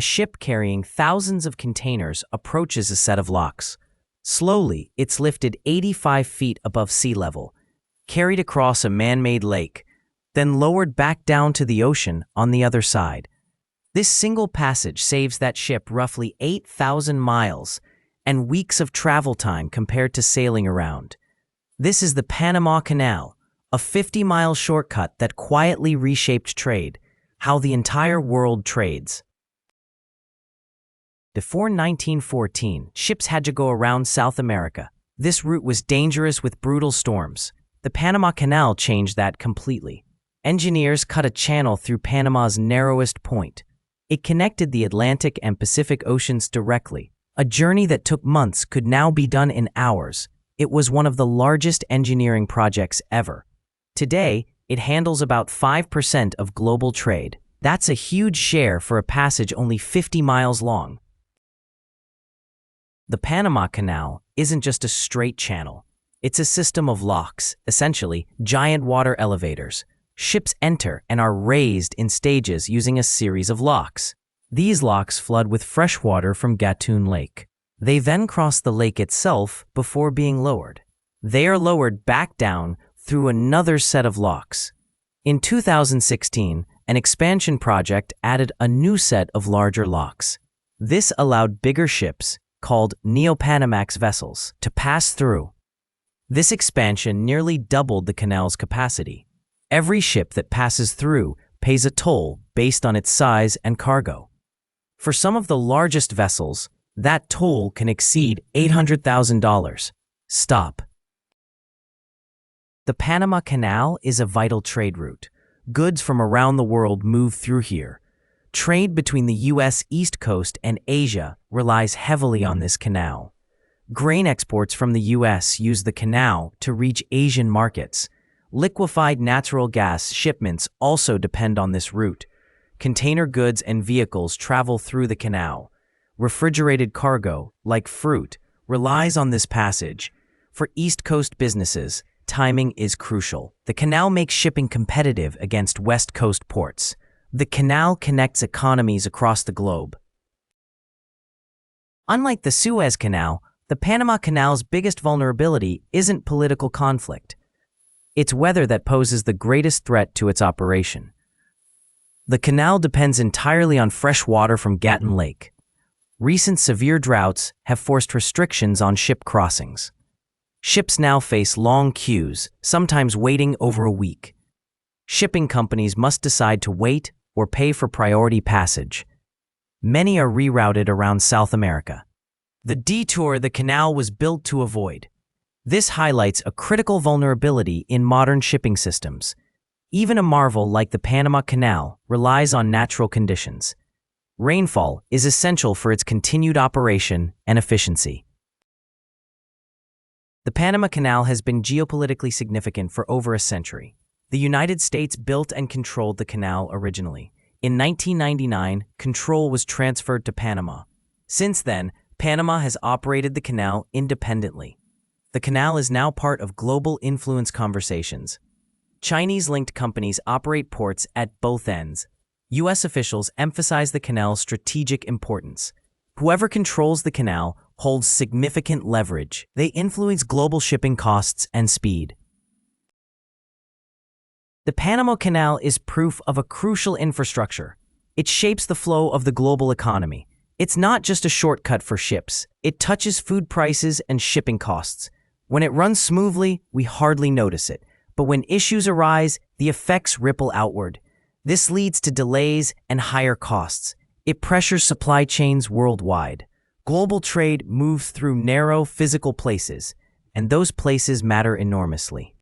a ship carrying thousands of containers approaches a set of locks. Slowly, it's lifted 85 feet above sea level, carried across a man-made lake, then lowered back down to the ocean on the other side. This single passage saves that ship roughly 8,000 miles and weeks of travel time compared to sailing around. This is the Panama Canal, a 50-mile shortcut that quietly reshaped trade, how the entire world trades. Before 1914, ships had to go around South America. This route was dangerous with brutal storms. The Panama Canal changed that completely. Engineers cut a channel through Panama's narrowest point. It connected the Atlantic and Pacific Oceans directly. A journey that took months could now be done in hours. It was one of the largest engineering projects ever. Today, it handles about 5% of global trade. That's a huge share for a passage only 50 miles long. The Panama Canal isn't just a straight channel. It's a system of locks, essentially giant water elevators. Ships enter and are raised in stages using a series of locks. These locks flood with fresh water from Gatun Lake. They then cross the lake itself before being lowered. They are lowered back down through another set of locks. In 2016, an expansion project added a new set of larger locks. This allowed bigger ships, called Neo-Panamax vessels, to pass through. This expansion nearly doubled the canal's capacity. Every ship that passes through pays a toll based on its size and cargo. For some of the largest vessels, that toll can exceed $800,000. Stop. The Panama Canal is a vital trade route. Goods from around the world move through here. Trade between the U.S. East Coast and Asia relies heavily on this canal. Grain exports from the U.S. use the canal to reach Asian markets. Liquefied natural gas shipments also depend on this route. Container goods and vehicles travel through the canal. Refrigerated cargo, like fruit, relies on this passage. For East Coast businesses, timing is crucial. The canal makes shipping competitive against West Coast ports. The canal connects economies across the globe. Unlike the Suez Canal, the Panama Canal's biggest vulnerability isn't political conflict. It's weather that poses the greatest threat to its operation. The canal depends entirely on fresh water from Gatun Lake. Recent severe droughts have forced restrictions on ship crossings. Ships now face long queues, sometimes waiting over a week. Shipping companies must decide to wait or pay for priority passage. Many are rerouted around South America. The detour the canal was built to avoid. This highlights a critical vulnerability in modern shipping systems. Even a marvel like the Panama Canal relies on natural conditions. Rainfall is essential for its continued operation and efficiency. The Panama Canal has been geopolitically significant for over a century. The United States built and controlled the canal originally. In 1999, control was transferred to Panama. Since then, Panama has operated the canal independently. The canal is now part of global influence conversations. Chinese-linked companies operate ports at both ends. U.S. officials emphasize the canal's strategic importance. Whoever controls the canal holds significant leverage. They influence global shipping costs and speed. The Panama Canal is proof of a crucial infrastructure. It shapes the flow of the global economy. It's not just a shortcut for ships. It touches food prices and shipping costs. When it runs smoothly, we hardly notice it. But when issues arise, the effects ripple outward. This leads to delays and higher costs. It pressures supply chains worldwide. Global trade moves through narrow physical places, and those places matter enormously.